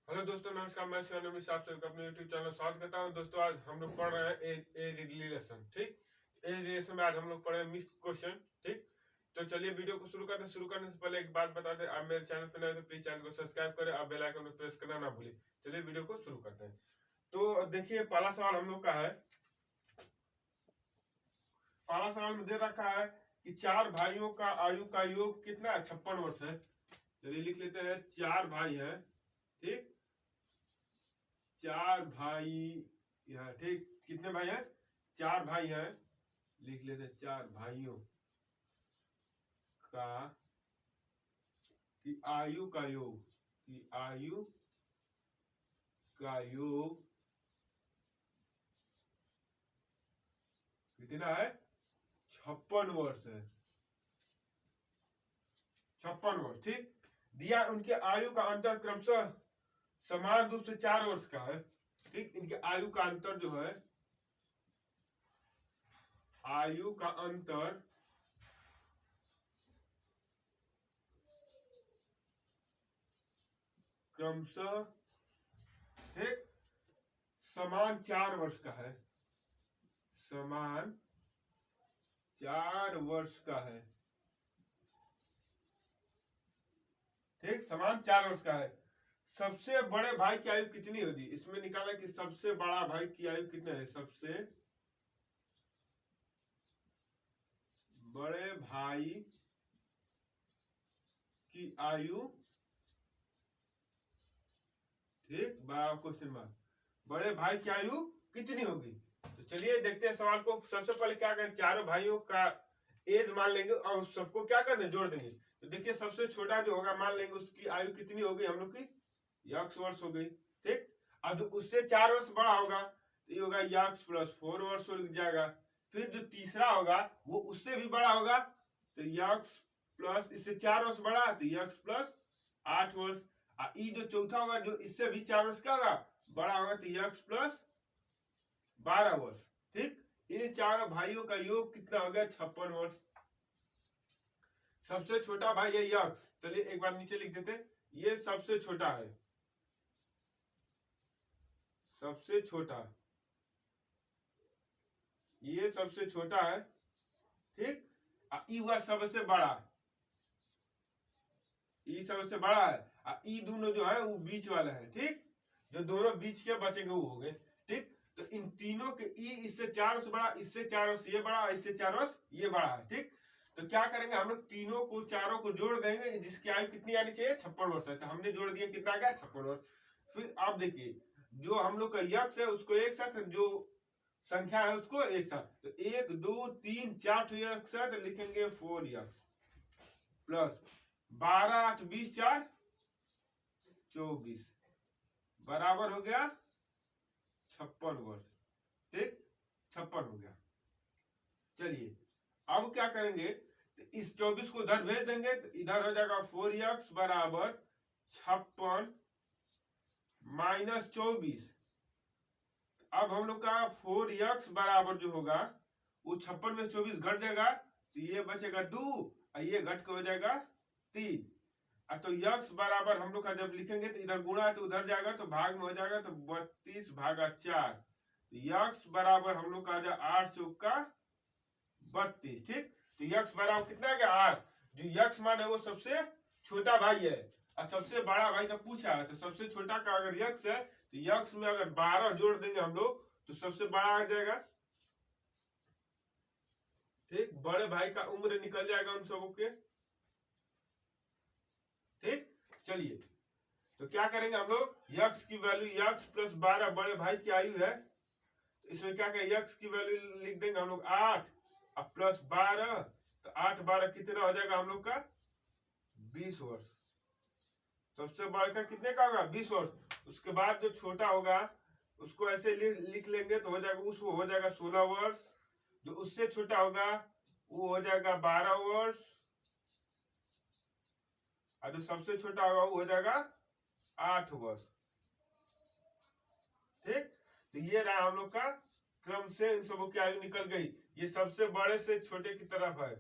Hello दोस्तों, नमस्कार। मैं शिवानंद साहब से अपने यूट्यूब चैनल स्वागत करता हूं। दोस्तों, आज हम लोग पढ़ रहे हैं एज रिलेशन। ठीक, एज रिलेशन में आज हम लोग पढ़ रहे हैं मिस क्वेश्चन। ठीक, तो चलिए वीडियो को शुरू करते हैं। शुरू करने से पहले एक बात बता दें, आप मेरे चैनल पर नए तो प्लीज चैनल को सब्सक्राइब करें, आप बेल आइकन को प्रेस करना ना भूलें। चलिए वीडियो को शुरू करते हैं। तो देखिए, पहला सवाल हम लोग का है। पहला सवाल में दे रखा है कि चार भाइयों का आयु का योग कितना है? 56 वर्ष है। चलिए लिख लेते हैं, चार भाई हैं। ठीक, चार भाई यहाँ। ठीक, कितने भाई हैं? चार भाई हैं। लिख लेते हैं, चार भाइयों का की आयु का योग, की आयु का योग कितना है? 56 वर्ष है। 56 वर्ष। ठीक, दिया उनके आयु का अंतर क्रमशः समान रूप से 4 वर्ष का है। ठीक, इनके आयु का अंतर जो है, आयु का अंतर क्रमशः ठीक समान 4 वर्ष का है। समान 4 वर्ष का है। ठीक, समान 4 वर्ष का है। सबसे बड़े भाई की आयु कितनी होगी? इसमें निकाला कि सबसे बड़ा भाई की आयु कितना है। सबसे बड़े भाई की आयु, ठीक, बड़ा क्वेश्चन मार्क, बड़े भाई की आयु कितनी होगी? तो चलिए देखते हैं सवाल को। सबसे पहले क्या करें, चारों भाइयों का एज मान लेंगे और सबको क्या करना, जोड़ देंगे। तो देखिए, सबसे छोटा जो होगा मान लेंगे, उसकी आयु कितनी होगी हम लोग की? यक्स वर्ष हो गई। ठीक, अब जो उससे 4 वर्ष बड़ा होगा तो ये होगा यक्स प्लस 4 वर्ष हो जाएगा। फिर जो तीसरा होगा वो उससे भी बड़ा होगा तो यक्स प्लस, इससे 4 वर्ष बड़ा तो यक्स प्लस 8 वर्ष। ई जो चौथा होगा जो इससे भी 4 वर्ष का होगा, बड़ा होगा तो यक्स प्लस 12 वर्ष। ठीक, इन चारों भाइयों का योग कितना हो गया? 56 वर्ष। सबसे छोटा भाई है यक्स। चलिए एक बार नीचे लिख देते, ये सबसे छोटा है। सबसे छोटा, ये सबसे छोटा है। ठीक, ई हुआ सबसे बड़ा, ई सबसे बड़ा है। ई दोनों जो है वो बीच वाला है। ठीक, जो दोनों बीच के बचेंगे वो हो गए। ठीक, तो इन तीनों के ई इससे 4 वर्ष बड़ा, इससे 4 वर्ष ये बड़ा, इससे 4 वर्ष ये बड़ा है। ठीक, तो क्या करेंगे हम लोग, तीनों को चारों को जोड़ देंगे, जिसकी आयु कितनी आनी चाहिए? 56 वर्ष है। तो हमने जोड़ दिया, कितना आ गया? 56 वर्ष। फिर आप देखिए, जो हम लोग का यक्स है उसको एक साथ, जो संख्या है उसको एक साथ, तो 1 2 3 4 तो यक्स है, तो लिखेंगे 4 यक्स प्लस 12 8 20 4 24 बराबर हो गया 56 वर्ष। ठीक, 56 हो गया। चलिए अब क्या करेंगे, तो इस 24 को उधर भेज देंगे तो इधर हो जाएगा 4x बराबर 56 माइनस 24। अब हम लोग का 4x बराबर जो होगा वो 56 में 24 घट जाएगा तो ये बचेगा 2 और ये घट के हो जाएगा 3। तो यक्स बराबर हम लोग का जब लिखेंगे तो इधर गुणा है तो उधर जाएगा तो भाग में हो जाएगा तो 32 भागा 4। तो यक्स बराबर हम लोग का आ जाए 8 चौका 32। ठीक, तो यक्स बराबर कितना आ गया? 8। जो यक्स मान है वो सबसे छोटा भाई है और सबसे बड़ा भाई का पूछा है, तो सबसे छोटा का अगर यक्स है तो यक्स में अगर 12 जोड़ देंगे हम लोग तो सबसे बड़ा आ जाएगा। ठीक, बड़े भाई का उम्र निकल जाएगा उन सबों के। ठीक, चलिए तो क्या करेंगे हम लोग, यक्स की वैल्यू यक्स प्लस 12 बड़े भाई की आयु है, तो इसमें क्या करें, यक्स की वैल्यू लिख देंगे हम लोग 8 और प्लस 12, तो 8 12 कितना हो जाएगा हम लोग का? 20 वर्ष। सबसे बड़ा कितने का होगा? 20 वर्ष। उसके बाद जो छोटा होगा उसको ऐसे लिख लेंगे तो हो जाएगा, उसको हो जाएगा 16 वर्ष। जो उससे छोटा होगा वो हो जाएगा 12 वर्ष और जो सबसे छोटा होगा वो हो जाएगा 8 वर्ष। ठीक, तो ये रहा हम लोग का क्रम से इन सबों की आयु निकल गई। ये सबसे बड़े से छोटे की तरफ है,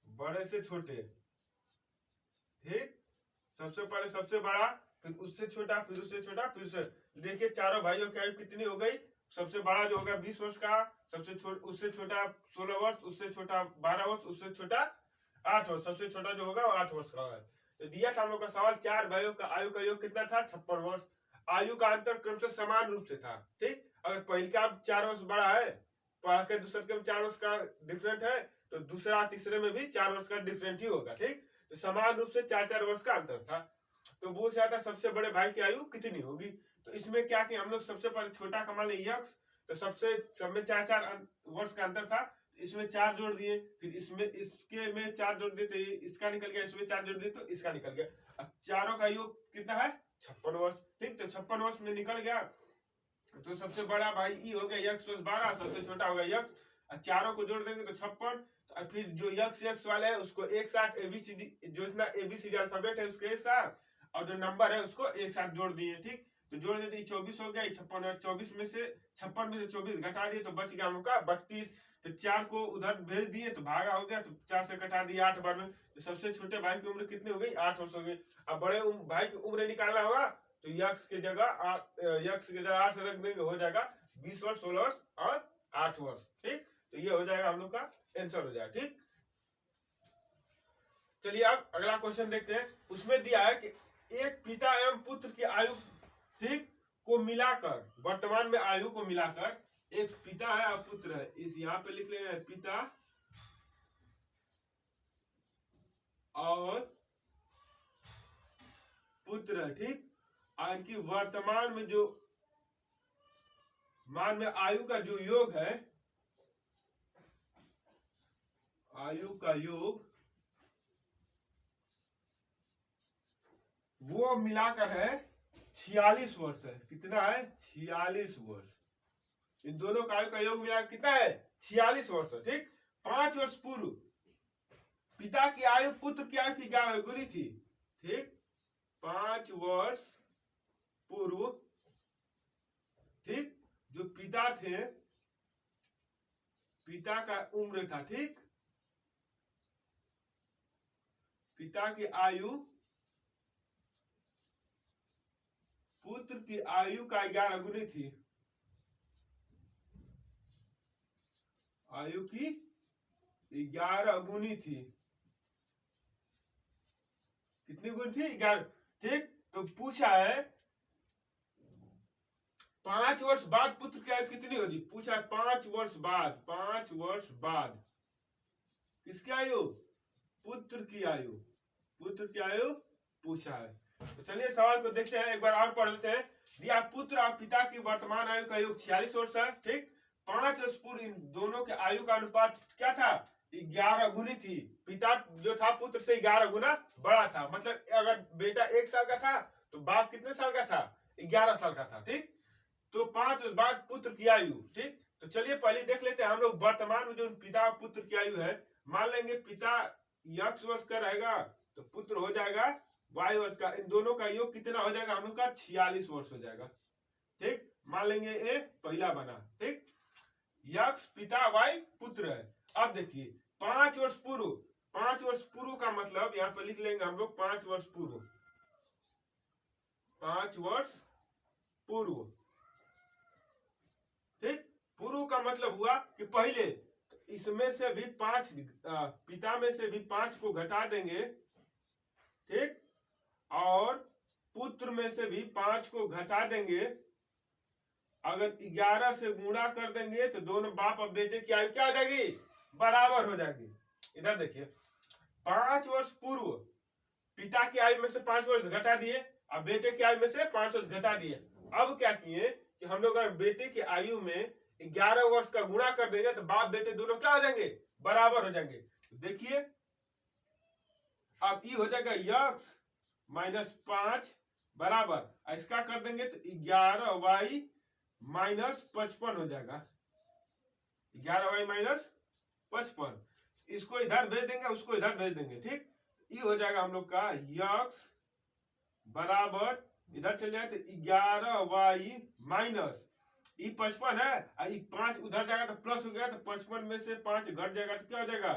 बड़े से छोटे। ठीक, सबसे पहले सबसे बड़ा, फिर उससे छोटा, फिर उससे छोटा, फिर उससे। देखिए चारों भाइयों की आयु कितनी हो गई। सबसे बड़ा जो होगा 20 वर्ष का, उससे छोटा 16 वर्ष, उससे छोटा 12 वर्ष, उससे छोटा 8 वर्ष, सबसे छोटा जो होगा वो 8 वर्ष का है। तो दिया था हम लोग का सवाल, चार भाइयों का आयु का योग कितना था, 56 वर्ष। आयु का अंतर क्रम से समान रूप से था। ठीक, अगर पहले का 4 वर्ष बड़ा है, के दूसरे के 4 वर्ष का डिफरेंट है, तो दूसरा तीसरे में भी 4 वर्ष का डिफरेंट ही होगा। ठीक, तो समान रूप से 4-4 वर्ष का अंतर था। तो वो चाहता सबसे बड़े भाई की आयु कितनी होगी। तो इसमें क्या कि हम लोग सबसे पहले छोटा का मान लिया यक्स, तो सबसे सब में 4-4 वर्ष का अंतर था, इसमें 4 जोड़ दिए, फिर इसमें इसके में 4 जोड़ दिए तो इसका निकल गया, इसमें 4 जोड़ दिए तो इसका निकल गया। अब चारों का योग कितना है, 56 वर्ष। ठीक, तो 56 वर्ष में निकल गया। तो सबसे बड़ा भाई ई हो गया यक्स प्लस 12, सबसे छोटा हो गया यक्स। चारों को जोड़ देंगे तो 56। फिर जो यक्स वाले है उसको एक साथ एबीसीडी, जो इतना एबीसीडी अल्फाबेट है उसके एक साथ, और जो नंबर है उसको एक साथ जोड़ दिए। ठीक, तो जोड़ देते 24 हो गया, 56 24 में से 56 में से 24 घटा दिए तो बच गया हम लोग का 32। फिर 4 को उधर भेज दिए तो भागा हो गया, तो 4 से कटा दिए 8 बार में। तो सबसे छोटे भाई की उम्र कितनी हो गई, 8 वर्ष हो गई। अब बड़े भाई की उम्र निकालना होगा, तो यक्स की जगह 8 रख देंगे, हो जाएगा 20 वर्ष, 16 वर्ष और 8 वर्ष। ठीक, तो ये हो जाएगा हम लोग का आंसर हो जाएगा। ठीक, चलिए अब अगला क्वेश्चन देखते हैं। उसमें दिया है कि एक पिता एवं पुत्र की आयु, ठीक, को मिलाकर, वर्तमान में आयु को मिलाकर, एक पिता है और पुत्र है, इस यहाँ पे लिख लेंगे पिता और पुत्र है। ठीक, इनकी वर्तमान में जो मान में आयु का जो योग है, आयु का योग वो मिलाकर है 46 वर्ष है। कितना है, 46 वर्ष। इन दोनों का आयु का योग मिलाकर कितना है, 46 वर्ष है। ठीक, 5 वर्ष पूर्व पिता की आयु पुत्र की आयु की 11 गुनी थी। ठीक, 5 वर्ष पूर्व, ठीक, जो पिता थे, पिता का उम्र था, ठीक, पिता की आयु पुत्र की आयु का 11 गुनी थी। आयु की 11 गुनी थी। कितनी गुनी थी, 11। ठीक, तो पूछा है 5 वर्ष बाद पुत्र की आयु कितनी होगी, पूछा है 5 वर्ष बाद, 5 वर्ष बाद किसकी आयु, पुत्र की आयु, पुत्र की आयु पूछा है। तो चलिए सवाल को देखते हैं, एक बार और पढ़ लेते हैं। दिया पुत्र और पिता की वर्तमान आयु का योग 46 वर्ष है। ठीक, 5 वर्ष पूर्व इन दोनों के आयु का अनुपात क्या था, 11 गुनी थी। पिता जो था पुत्र से 11 गुना बड़ा था, मतलब अगर बेटा 1 साल का था तो बाप कितने साल का था, 11 साल का था। ठीक, तो 5 वर्ष बाद पुत्र की आयु। ठीक, तो चलिए पहले देख लेते हैं हम लोग वर्तमान में जो पिता और पुत्र की आयु है। मान लेंगे पिता x वर्ष का रहेगा तो पुत्र हो जाएगा y वर्ष का। इन दोनों का योग कितना हो जाएगा हम लोग का, 46 वर्ष हो जाएगा। ठीक, मान लेंगे ए पहला बना। ठीक, x पिता y पुत्र है। अब देखिए 5 वर्ष पूर्व, 5 वर्ष पूर्व का मतलब यहाँ पर लिख लेंगे हम लोग 5 वर्ष पूर्व, 5 वर्ष पूर्व। ठीक, पूर्व का मतलब हुआ कि पहले इसमें से भी 5, पिता में से भी 5 को घटा देंगे। ठीक, और पुत्र में से भी 5 को घटा देंगे। अगर 11 से गुणा कर देंगे तो दोनों बाप और बेटे की आयु क्या हो जाएगी, बराबर हो जाएगी। इधर देखिए 5 वर्ष पूर्व पिता की आयु में से 5 वर्ष घटा दिए और बेटे की आयु में से 5 वर्ष घटा दिए। अब क्या किए कि हम लोग अगर बेटे की आयु में 11 वर्ष का गुणा कर देंगे तो बाप बेटे दोनों क्या हो जाएंगे, बराबर हो जाएंगे। देखिए अब ई हो जाएगा x माइनस 5 बराबर, इसका कर देंगे तो 11y माइनस 55 हो जाएगा, 11y माइनस 55। इसको इधर भेज देंगे, उसको इधर भेज देंगे। ठीक, ये हो जाएगा हम लोग का x बराबर, इधर चल जाए तो 11y माइनस 55 है, 5 उधर जाएगा तो प्लस हो गया, तो 55 में से 5 घट जाएगा तो क्या हो जाएगा,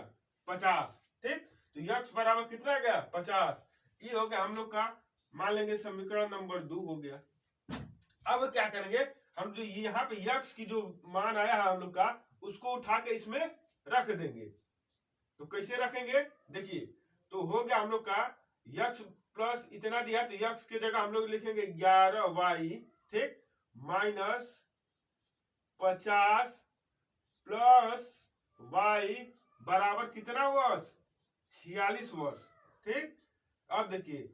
50। ठीक, तो x बराबर कितना आ गया, 50। ये हो गया हम लोग का मान लेंगे समीकरण नंबर 2 हो गया। अब क्या करेंगे हम, जो यहाँ पे यक्स की जो मान आया है हम लोग का, उसको उठा के इसमें रख देंगे। तो कैसे रखेंगे देखिए, तो हो गया हम लोग का यक्स प्लस इतना दिया, तो यक्स की जगह हम लोग लिखेंगे 11y, ठीक, माइनस 50 प्लस y बराबर कितना वर्ष, 46 वर्ष, ठीक। अब देखिए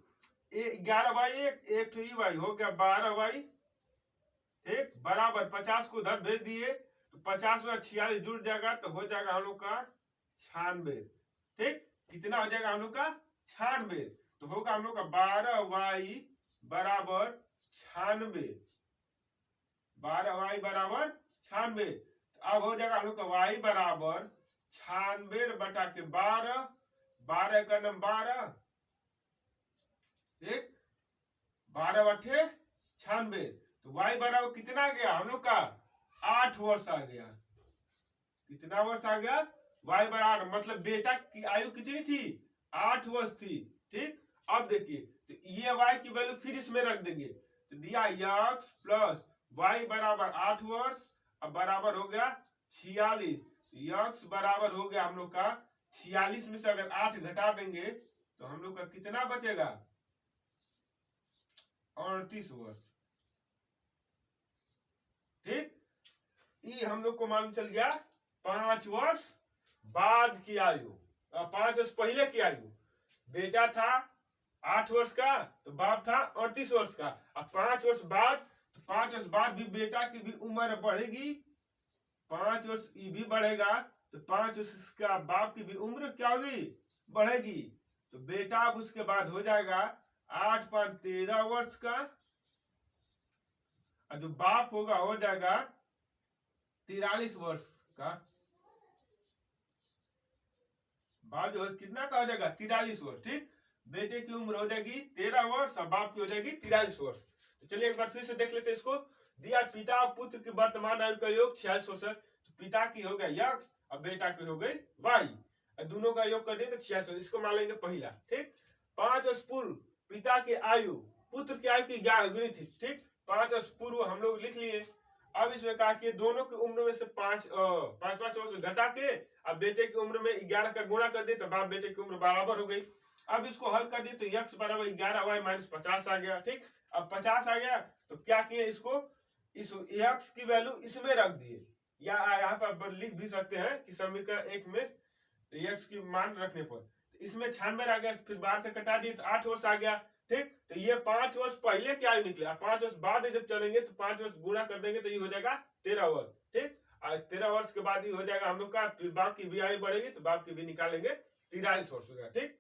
11y एक तो y हो गया 12y, ठीक, बराबर 50 को उधर भेज दिए तो 50 में 46 जुड़ जाएगा, तो हो जाएगा हम लोग का 96, ठीक। कितना हो जाएगा हम लोग का 96, तो होगा हम लोग का 12y बराबर 96, 12y बराबर 96। अब हो जाएगा हम लोग का y बराबर 96 बटा के 12, 12 का नम 12, ठीक, 12 बटे 96, तो y बराबर कितना आ गया हम लोग का 8 वर्ष आ गया। कितना वर्ष आ गया, y बराबर, मतलब बेटा की आयु कितनी थी, 8 वर्ष थी, ठीक। अब देखिए तो ये y की वैल्यू फिर इसमें रख देंगे, तो दिया x प्लस y बराबर 8 वर्ष, अब बराबर हो गया 46, x बराबर हो गया हम लोग का 46 में से अगर 8 घटा देंगे तो हम लोग का कितना बचेगा, 38 वर्ष, ठीक। ये हम लोग को मालूम चल गया 5 वर्ष बाद की आयु, 5 वर्ष पहले की आयु। बेटा था 8 वर्ष का तो बाप था 38 वर्ष का। अब 5 वर्ष बाद, तो 5 वर्ष बाद भी बेटा की भी उम्र बढ़ेगी, 5 वर्ष ये भी बढ़ेगा, तो 5 वर्ष का बाप की भी उम्र क्या होगी, बढ़ेगी। तो बेटा अब उसके बाद हो जाएगा 8 5 13 वर्ष का, और जो बाप होगा हो जाएगा 43 वर्ष का। बाप जो कितना का हो जाएगा 43 वर्ष, ठीक। बेटे की उम्र हो जाएगी 13 वर्ष और बाप की हो जाएगी 43 वर्ष। तो चलिए एक बार फिर से देख लेते हैं इसको। दिया पिता और पुत्र की वर्तमान आयु का योग 46 वर्ष है, तो पिता की हो गया x और बेटा की हो गई y, दोनों का योग कर दे तो 46 वर्ष। इसको मान लेंगे पहला, ठीक। 5 वर्ष पूर्व पिता की आयु पुत्र की आयु की 11 गुनी थी, ठीक। 5 वर्ष पूर्व हम लोग लिख लिए। अब इसमें कहा कि दोनों की उम्र में से 5 वर्ष घटा के अब बेटे की उम्र में 11 का गुणा कर दे तो बाप बेटे की उम्र बराबर हो गई। अब इसको हल कर दिए तो x बराबर 11y माइनस 50 आ गया, ठीक। अब 50 आ गया तो क्या किए, इसको इस x की वैल्यू इसमें रख दिए, या यहाँ पर लिख भी सकते हैं कि समीकरण 1 में x की मान रखने पर इसमें 96 आ गया, फिर बाहर से कटा दिए तो 8 वर्ष आ गया, ठीक। तो ये 5 वर्ष पहले की आयु निकले, 5 वर्ष बाद जब चलेंगे तो 5 वर्ष गुणा कर देंगे तो ये हो जाएगा 13 वर्ष, ठीक। 13 वर्ष के बाद ये हो जाएगा हम लोग का, फिर बाप की भी आयु बढ़ेगी तो बाप की भी निकालेंगे 43 वर्ष हो गया, ठीक।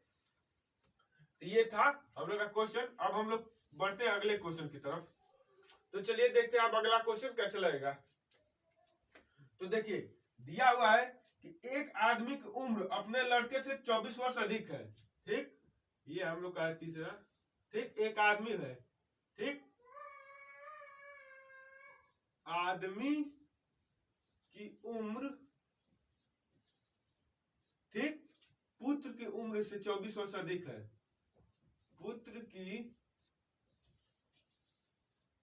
तो ये था हम लोग का क्वेश्चन। अब हम लोग बढ़ते हैं अगले क्वेश्चन की तरफ। तो चलिए देखते हैं अब अगला क्वेश्चन कैसे लगेगा। तो देखिए दिया हुआ है कि एक आदमी की उम्र अपने लड़के से 24 वर्ष अधिक है, ठीक। ये हम लोग का है तीसरा, ठीक। एक आदमी है, ठीक, आदमी की उम्र, ठीक, पुत्र की उम्र से 24 वर्ष अधिक है, पुत्र की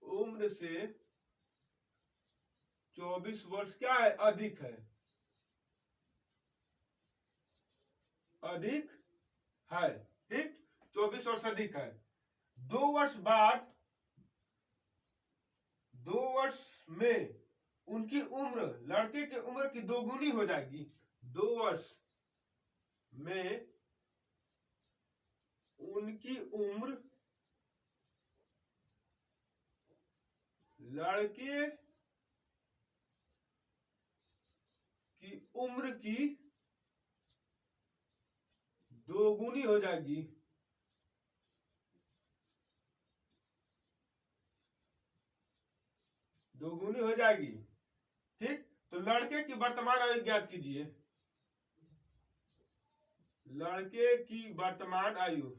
उम्र से 24 वर्ष क्या है, अधिक है, अधिक है, ठीक। 24 वर्ष अधिक है। 2 वर्ष बाद, 2 वर्ष में उनकी उम्र लड़के की उम्र की दोगुनी हो जाएगी। 2 वर्ष में उनकी उम्र लड़के की उम्र की दोगुनी हो जाएगी, दोगुनी हो जाएगी, ठीक। तो लड़के की वर्तमान आयु ज्ञात कीजिए, लड़के की वर्तमान आयु,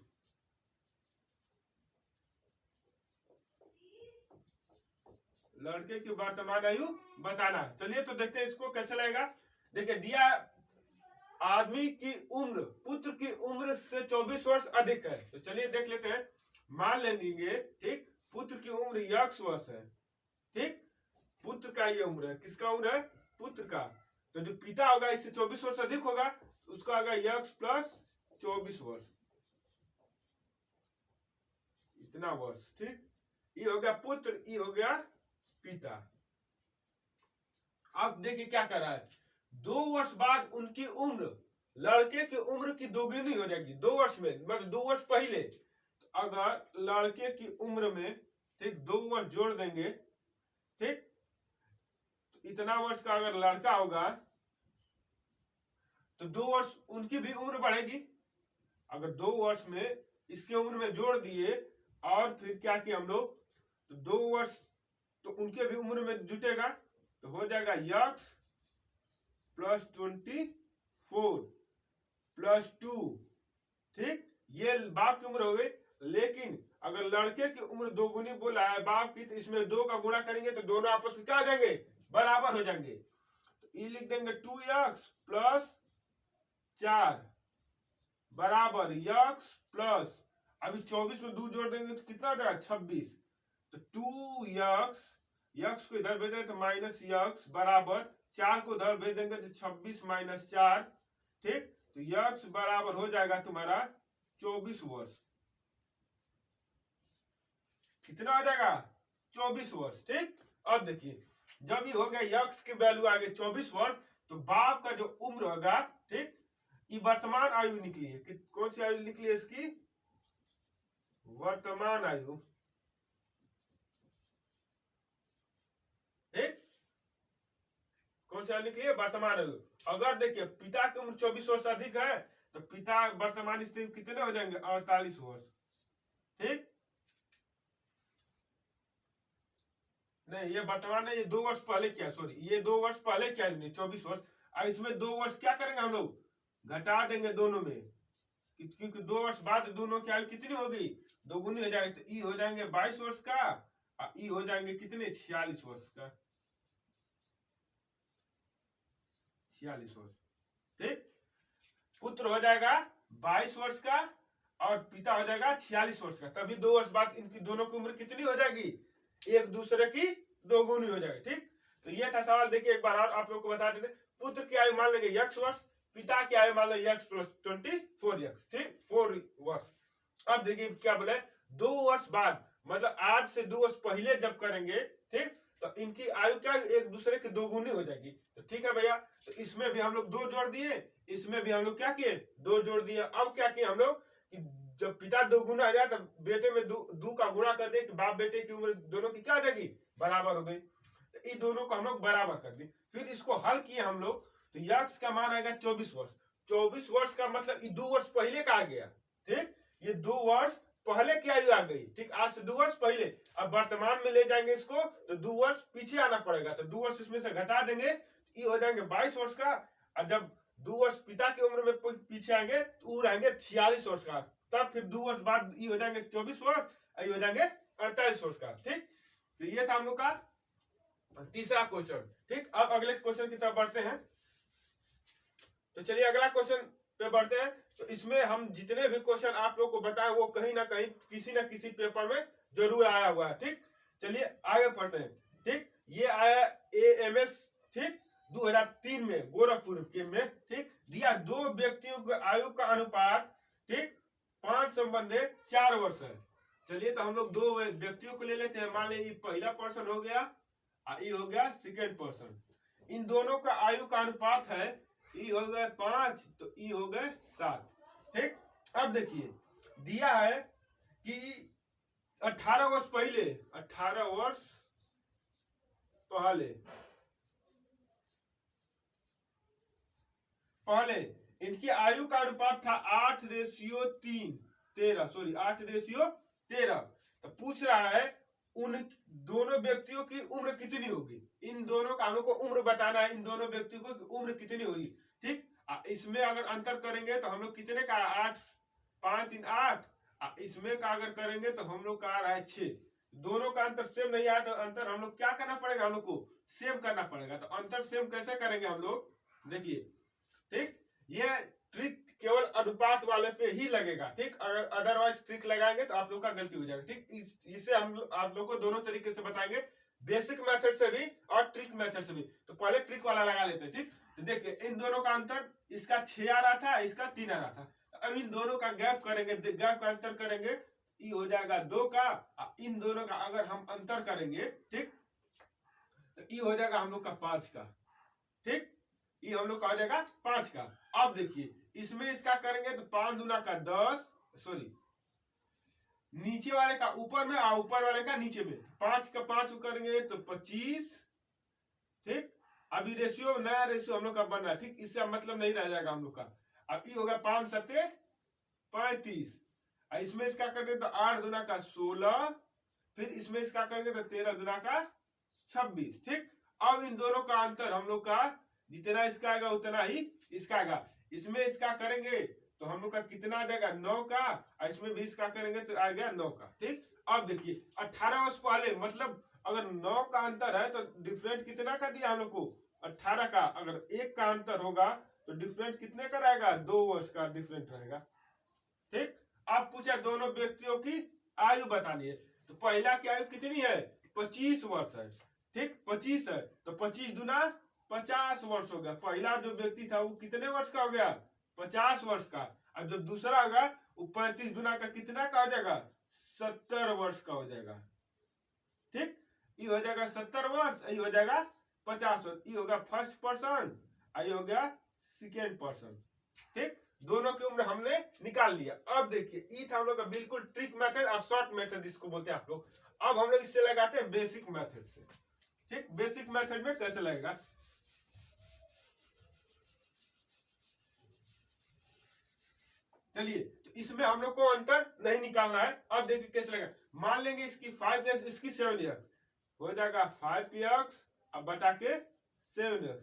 लड़के की वर्तमान आयु बताना। चलिए तो देखते हैं इसको कैसे लगेगा। देखिए दिया आदमी की उम्र पुत्र की उम्र से 24 वर्ष अधिक है, तो चलिए देख लेते हैं। मान लेंगे ठीक, पुत्र की उम्र यक्स वर्ष है, ठीक, पुत्र का ये उम्र है, किसका उम्र है, पुत्र का। तो जो पिता होगा इससे 24 वर्ष अधिक होगा, उसका होगा यक्स प्लस 24 वर्ष, इतना वर्ष, ठीक। ये हो गया पुत्र, ये हो गया पिता। अब देखिए क्या कर रहा है, 2 वर्ष बाद उनकी उम्र लड़के की उम्र की दोगुनी हो जाएगी 2 वर्ष में, मतलब 2 वर्ष पहले। तो अगर लड़के की उम्र में ठीक 2 वर्ष जोड़ देंगे, ठीक, तो इतना वर्ष का अगर लड़का होगा तो 2 वर्ष उनकी भी उम्र बढ़ेगी। अगर 2 वर्ष में इसकी उम्र में जोड़ दिए और फिर क्या किया हम लोग, तो 2 वर्ष तो उनके भी उम्र में जुटेगा, तो हो जाएगा यक्स प्लस 24 प्लस 2, ठीक। ये बाप की उम्र हो गई, लेकिन अगर लड़के की उम्र दोगुनी बोला है बाप की, तो इसमें 2 का गुणा करेंगे तो दोनों आपस में क्या हो जाएंगे, बराबर हो जाएंगे। तो ये लिख देंगे 2x प्लस 4 बराबर यक्स प्लस, अभी 24 में 2 जोड़ देंगे तो कितना हो जाएगा 26, तो 2x, यक्स को इधर भेज देंगे तो माइनस यक्स बराबर 4 को इधर भेज देंगे तो 26 माइनस 4, ठीक। तो यक्स बराबर हो जाएगा तुम्हारा 24 वर्ष, कितना हो जाएगा 24 वर्ष, ठीक। अब देखिए जब ये हो गया यक्स की वैल्यू आ गई 24 वर्ष, तो बाप का जो उम्र होगा, ठीक, ये वर्तमान आयु निकली है, कौन सी आयु निकली है इसकी, वर्तमान आयु, ठीक, कौन सी आयु निकली है, वर्तमान आयु। अगर देखिए पिता की उम्र 24 वर्ष अधिक है, तो पिता वर्तमान स्थिति कितने हो जाएंगे 48 वर्ष, ठीक। नहीं ये वर्तमान है, ये 2 वर्ष पहले क्या, सॉरी ये 2 वर्ष पहले क्या, 24 वर्ष, और इसमें 2 वर्ष क्या करेंगे हम लोग, घटा देंगे दोनों में, क्योंकि 2 वर्ष बाद दोनों की आयु कितनी होगी, दोगुनी हो जाएगी। तो ई हो जाएंगे 22 वर्ष का, और ई हो जाएंगे कितने 46 वर्ष का, 46 वर्ष, ठीक। पुत्र हो जाएगा 22 वर्ष का और पिता हो जाएगा 46 वर्ष का, तभी 2 वर्ष बाद इनकी दोनों की उम्र कितनी हो जाएगी, एक दूसरे की दोगुनी हो जाएगी, ठीक। तो ये था सवाल। देखिए एक बार और आप लोग को बता देते, पुत्र की आयु मान लेंगे यक्स वर्ष, पिता की आयु मान लेंगे यक्स प्लस 24 यक्स, ठीक, 4 वर्ष। अब देखिए क्या बोले, 2 वर्ष बाद मतलब आज से 2 वर्ष पहले जब करेंगे, ठीक, तो इनकी आयु क्या एक दूसरे की दोगुनी हो जाएगी। तो ठीक है भैया, तो इसमें भी हम लोग 2 जोड़ दिए, इसमें भी हम लोग क्या किए 2 जोड़ दिए। अब क्या किए हम लोग कि जब पिता दोगुना आ जाए तो बेटे में 2 का गुणा कर दे कि बाप बेटे की उम्र दोनों की क्या आ जाएगी, बराबर हो गई। तो इन दोनों को हम लोग बराबर कर दी, फिर इसको हल किए हम लोग, तो यक्स का मान आएगा 24 वर्ष। 24 वर्ष का मतलब ये 2 वर्ष पहले का आ गया, ठीक, ये 2 वर्ष पहले की आयु आ गई, ठीक, आज से 2 वर्ष पहले। अब वर्तमान में ले जाएंगे इसको तो 2 वर्ष पीछे आना पड़ेगा, तो 2 वर्ष इसमें से घटा देंगे, ये हो जाएंगे 22 वर्ष का, और जब 2 वर्ष पिता की उम्र में पीछे आएंगे तो रहेंगे 46 वर्ष का, तब फिर 2 वर्ष बाद ये हो जाएंगे 24 वर्ष, ये हो जाएंगे 48 वर्ष का, ठीक। तो ये था हम लोग का तीसरा क्वेश्चन, ठीक। अब अगले क्वेश्चन की तरफ बढ़ते हैं। तो चलिए अगला क्वेश्चन पे बढ़ते हैं। तो इसमें हम जितने भी क्वेश्चन आप लोग को बताए वो कहीं ना कहीं किसी न किसी पेपर में जरूर आया हुआ है, ठीक। चलिए आगे पढ़ते हैं, ठीक। ये आया AMS, ठीक, 2003 में गोरखपुर के में, ठीक, दिया 2 व्यक्तियों की आयु का अनुपात, ठीक, 5 संबंधे 4 वर्ष है। चलिए तो हम लोग 2 व्यक्तियों को ले लेते हैं, मान लीजिए पहला पर्सन हो गया, ये हो गया सेकेंड पर्सन। इन दोनों का आयु का अनुपात है, ई हो गए 5 तो ई हो गए 7, ठीक। अब देखिए दिया है कि 18 वर्ष पहले, 18 वर्ष पहले इनकी आयु का अनुपात था 8:3, 13, सॉरी 8:13। तो पूछ रहा है उन दोनों व्यक्तियों की उम्र कितनी होगी, इन दोनों का हमको उम्र बताना है, इन दोनों व्यक्तियों की उम्र कितनी होगी, ठीक। इसमें अगर अंतर करेंगे तो हम लोग कितने का 8, 5 3 8, इसमें का अगर करेंगे तो हम लोग का आ रहा है 6। दोनों का अंतर सेम नहीं आया तो अंतर हम लोग क्या करना पड़ेगा, हम लोग को सेम करना पड़ेगा। तो अंतर सेम कैसे करेंगे हम लोग, देखिए, ठीक, ये ट्रिक केवल अनुपात वाले पे ही लगेगा, ठीक। अगर अदरवाइज ट्रिक लगाएंगे तो आप लोग का गलती हो जाएगा, ठीक। इसे हम आप लोग को दोनों तरीके से बताएंगे, बेसिक मेथड से भी और ट्रिक मेथड से भी। तो पहले ट्रिक वाला लगा लेते हैं, ठीक। तो देखिए इन दोनों का अंतर, इसका 6 आ रहा था, इसका 3 आ रहा था। अब इन दोनों का गैप करेंगे, गैप का अंतर करेंगे, ये हो जाएगा 2 का। इन दोनों का अगर हम अंतर करेंगे, ठीक, तो ये हो जाएगा हम लोग का 5 का, ठीक। ये हम लोग का हो जाएगा 5 का। अब देखिए इसमें इसका करेंगे तो 5 दूना का 10, सॉरी नीचे वाले का ऊपर में और ऊपर वाले का नीचे में, 5 का 5 करेंगे तो 25, ठीक। अभी रेशियो नया रेशियो हम लोग का बन रहा है, ठीक। इससे मतलब नहीं रह जाएगा हम लोग का। अब ये होगा 5 सत्ते 35, इसमें इसका करेंगे तो 8 दूना का 16, फिर इसमें इसका करेंगे तो 13 दूना का 26, ठीक। अब इन दोनों का अंतर हम लोग का जितना इसका आएगा उतना ही इसका आएगा। इसमें इसका करेंगे तो हम लोग का कितना आ जाएगा 9 का, और इसमें भी इसका करेंगे तो आ गया 9 का, ठीक। अब देखिए 18 वर्ष पहले, मतलब अगर 9 का अंतर है तो डिफरेंट कितना का दिया हम लोग को 18 का। अगर 1 का अंतर होगा तो डिफरेंट कितने का रहेगा 2 वर्ष का डिफरेंट रहेगा, ठीक। अब पूछा दोनों व्यक्तियों की आयु बतानी है, तो पहला की आयु कितनी है 25 वर्ष है, ठीक। 25 है तो 25 दूना 50 वर्ष हो गया। पहला जो व्यक्ति था वो कितने वर्ष का हो गया 50 वर्ष का। अब जब दूसरा होगा वो 35 गुना का कितना का हो जाएगा 70 वर्ष का हो जाएगा, ठीक। ये हो जाएगा 70 वर्ष, ये हो जाएगा 50 वर्ष। ये होगा फर्स्ट पर्सन, ये हो गया सेकेंड पर्सन, ठीक। दोनों की उम्र हमने निकाल लिया। अब देखिए ये था हम लोग का बिल्कुल ट्रिक मेथड और शॉर्ट मेथड इसको बोलते हैं आप लोग। अब हम लोग इससे लगाते हैं बेसिक मेथड से, ठीक। बेसिक मेथड में कैसे लगेगा, चलिए। तो इसमें हम लोग को अंतर नहीं निकालना है। अब देखिए कैसे लगेगा, मान लेंगे इसकी 5x इसकी 7x हो जाएगा 5x अब बटा के 7x।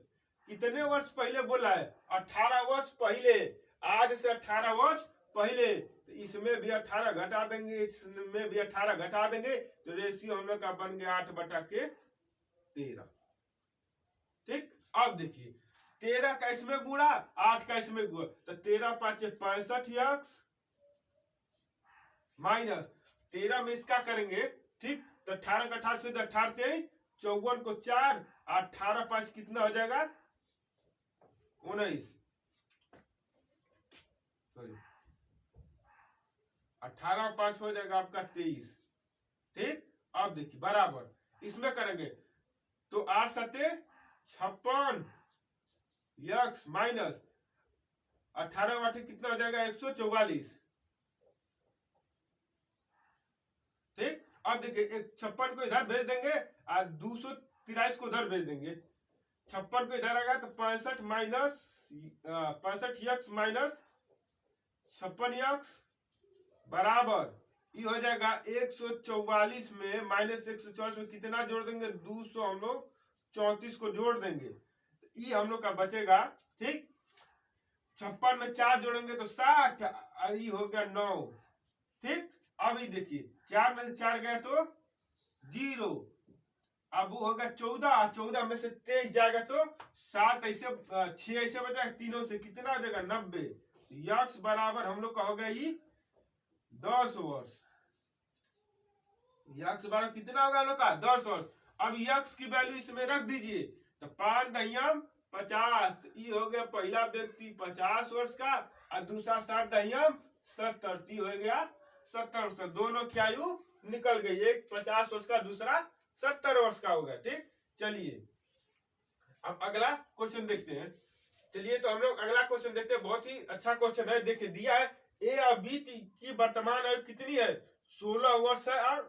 कितने वर्ष पहले बोला है 18 वर्ष पहले, आज से 18 वर्ष पहले। तो इसमें भी 18 घटा देंगे, इसमें भी 18 घटा देंगे, तो रेशियो हम लोग का बन गया 8 बटा के 13, ठीक। अब देखिए 13 का इसमें गुणा 8 का इसमें गुणा, तो 13 5 65x माइनस 13 में इसका करेंगे, ठीक। तो 18 का 18 से 18 23 54 को 4, 18 5 कितना हो जाएगा 19, सॉरी 18 5 हो जाएगा आपका 23, ठीक। अब देखिए बराबर इसमें करेंगे तो 8 सत्ते 56 यक्स माइनस 18 8 कितना हो जाएगा 144, ठीक। अब देखिए 56 को इधर भेज देंगे और 223 को उधर भेज देंगे। 56 को इधर आएगा तो 65 माइनस 65 यक्स माइनस 56 यक्स बराबर ये हो जाएगा 144 में माइनस 144 में कितना जोड़ देंगे 200, हम लोग 34 को जोड़ देंगे, ये हम लोग का बचेगा, ठीक। 56 में 4 जोड़ेंगे तो 60, ये हो गया 9, ठीक। अब ये देखिए 4 में से 4 गए तो 0, अब वो होगा 14, 14 में से 23 जाएगा तो 7 ऐसे 6 ऐसे बचा, तीनों से कितना हो जाएगा 90। यक्स बराबर हम लोग का होगा ये 10 वर्ष। यक्स बराबर कितना होगा हम लोग का 10 वर्ष। अब यक्स की वैल्यू इसमें रख दीजिए तो 5 दहियम 50, तो ये हो गया पहला व्यक्ति 50 वर्ष का और दूसरा 7 दहियम 70, हो गया 70 वर्ष का। दोनों की आयु निकल गई, एक 50 वर्ष का दूसरा 70 वर्ष का हो गया, ठीक। चलिए अब अगला क्वेश्चन देखते हैं। चलिए तो हम लोग अगला क्वेश्चन देखते हैं, बहुत ही अच्छा क्वेश्चन है। देखिए दिया है ए और बी की वर्तमान आयु कितनी है 16 वर्ष है और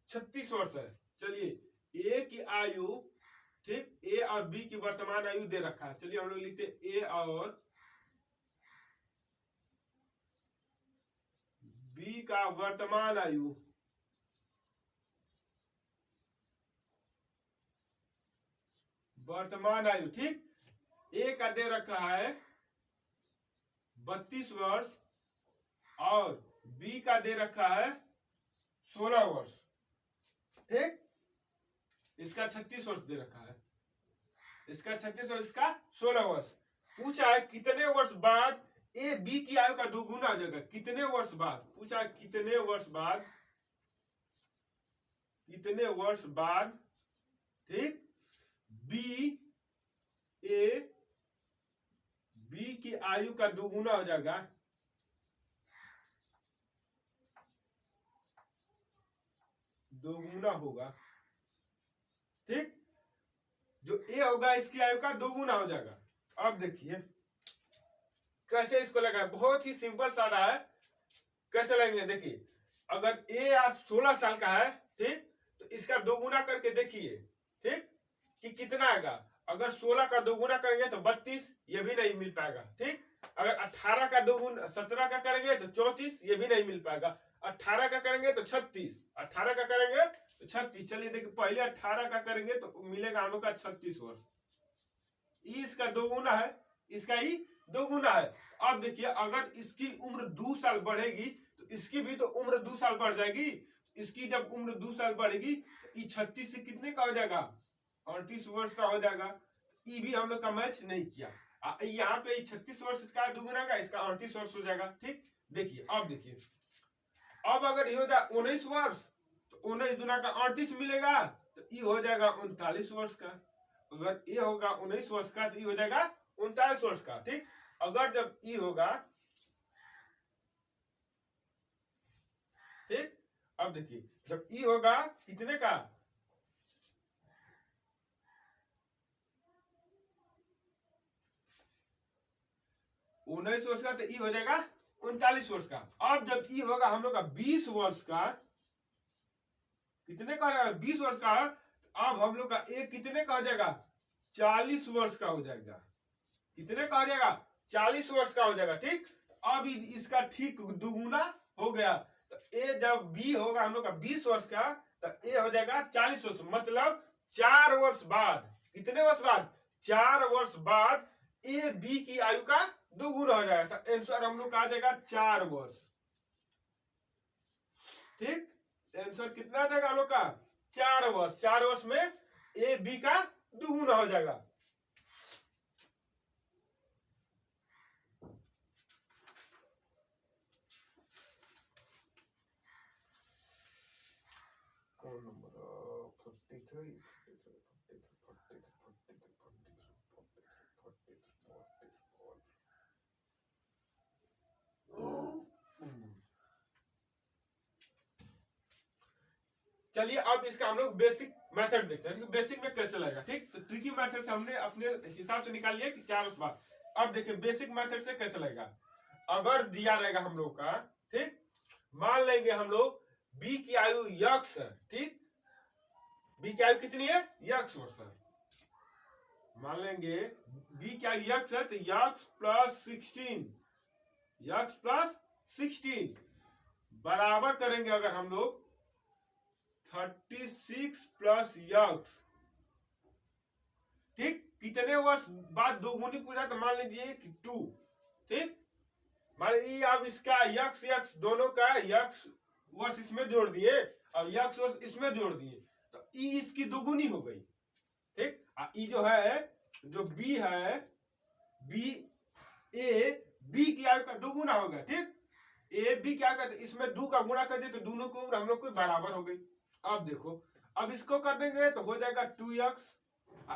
36 वर्ष है। चलिए ए की आयु, ठीक, ए और बी की वर्तमान आयु दे रखा है। चलिए हम लोग लिखते हैं ए और बी का वर्तमान आयु, वर्तमान आयु, ठीक। ए का दे रखा है 32 वर्ष और बी का दे रखा है 16 वर्ष, ठीक। इसका 36 वर्ष दे रखा है, इसका 36 वर्ष, इसका 16 वर्ष। पूछा है कितने वर्ष बाद ए बी की आयु का दोगुना हो जाएगा। कितने वर्ष बाद पूछा, कितने वर्ष बाद, कितने वर्ष बाद, ठीक, बी ए बी की आयु का दोगुना हो जाएगा। दोगुना होगा, ठीक, जो ए होगा इसकी आयु का दोगुना हो जाएगा। अब देखिए कैसे इसको लगा, बहुत ही सिंपल सा रहा है। कैसे लगेंगे देखिए, अगर ए आप 16 साल का है, ठीक, तो इसका दोगुना करके देखिए, ठीक, कि कितना आएगा। अगर 16 का दोगुना करेंगे तो 32, ये भी नहीं मिल पाएगा, ठीक। अगर 18 का दोगुना 17 का करेंगे तो 34, ये भी नहीं मिल पाएगा। 18 का करेंगे तो 36, 18 का करेंगे तो 36। चलिए देखिए, पहले 18 का करेंगे तो मिलेगा हम लोग का 36 वर्ष। इसका दोगुना है, इसका ही दोगुना है। अब देखिए, अगर इसकी उम्र 2 साल बढ़ेगी तो इसकी भी तो उम्र 2 साल बढ़ जाएगी। इसकी जब उम्र 2 साल बढ़ेगी तो ये 36 से कितने का हो जाएगा, 38 वर्ष का हो जाएगा। ये भी हम लोग का मैच नहीं किया। यहाँ पे 36 वर्ष इसका दोगुना का, इसका 38 वर्ष हो जाएगा, ठीक। देखिए अब देखिए, अब अगर ये हो जाए 19 वर्ष तो 19 दुना का 38 मिलेगा, तो ये हो जाएगा 39 वर्ष का। अगर ये होगा 19 वर्ष का तो ये हो जाएगा 39 वर्ष का, ठीक। अगर जब ये होगा, ठीक, अब देखिए जब ये होगा कितने का, 19 वर्ष का, तो ये हो जाएगा 39 वर्ष का। अब जब ये होगा हम लोग का 20 वर्ष का, कितने का हो जाएगा, 20 वर्ष का, अब हम लोग का एक कितने का हो जाएगा, 40 वर्ष का हो जाएगा। कितने का हो जाएगा, 40 वर्ष का हो जाएगा, ठीक। अब इसका ठीक दुगुना हो गया। तो ए जब बी होगा हम लोग का 20 वर्ष का, तो ए हो जाएगा 40 वर्ष। मतलब 4 वर्ष बाद, कितने वर्ष बाद, 4 वर्ष बाद ए बी की आयु का दोगुना हो जाएगा। तो आंसर हम लोग का आ जाएगा 4 वर्ष, ठीक। आंसर कितना आ जाएगा हम लोग का, 4 वर्ष। 4 वर्ष में ए बी का दोगुना हो जाएगा। कौन नंबर, 43, चलिए अब इसका हम लोग बेसिक मेथड देखते हैं, बेसिक में कैसे लगेगा, ठीक। तो ट्रिकी मेथड से हमने अपने हिसाब से निकाल लिया कि 4 वर्ष बाद। अब देखिए बेसिक मेथड से कैसे लगेगा। अगर दिया रहेगा हम लोग का, ठीक, मान लेंगे हम लोग बी की आयु यक्स है, ठीक, बी की आयु कितनी है, यक्स वर्ष है। मान लेंगे बी की आयु यक्स है, तो यक्स प्लस 16, यक्स प्लस 16 बराबर करेंगे अगर हम लोग 36 प्लस यक्स, ठीक। कितने वर्ष बाद दोगुनी पूछा तो मान लीजिए कि 2, ठीक। मान लीजिए अब इसका यक्स यक्स दोनों का यक्स वर्ष इसमें जोड़ दिए और यक्स वर्ष इसमें जोड़ दिए, तो ई इसकी दोगुनी हो गई, ठीक। ई जो है, जो बी है, बी ए बी की आयु का दोगुना हो गया, ठीक। ए बी क्या करते, इसमें 2 का गुणा कर दिए तो दोनों की उम्र हम लोग को बराबर हो गई। अब देखो, अब इसको कर देंगे तो हो जाएगा 2x,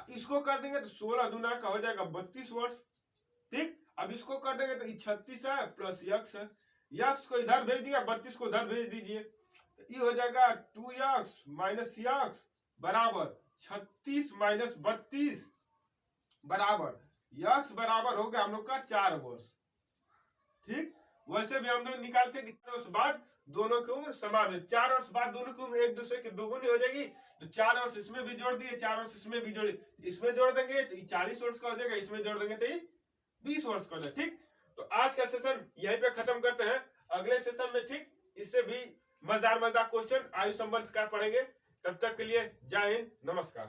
इसको कर देंगे तो 16 दुना का हो जाएगा 32 वर्ष, ठीक। अब इसको कर देंगे तो 36 है प्लस यक्स है, यक्स को इधर भेज दिया, 32 को उधर भेज दीजिए, तो ये हो जाएगा 2x माइनस यक्स बराबर 36 माइनस 32 बराबर यक्स बराबर हो गया हम लोग का 4 वर्ष, ठीक। वैसे भी हम लोग निकाल के 4 वर्ष बाद दोनों की उम्र समान है। 4 वर्ष बाद दोनों की उम्र एक दूसरे की दोगुनी हो जाएगी, तो 4 वर्ष इसमें भी जोड़ दिए, 4 वर्ष इसमें भी जोड़े, इसमें जोड़ देंगे तो 40 वर्ष का हो जाएगा, इसमें जोड़ देंगे तो 20 वर्ष का हो जाएगा, ठीक। तो आज का सेशन यहीं पे खत्म करते हैं। अगले सेशन में, ठीक, इससे भी मजेदार क्वेश्चन आयु संबंध का पढ़ेंगे। तब तक के लिए जय हिंद, नमस्कार।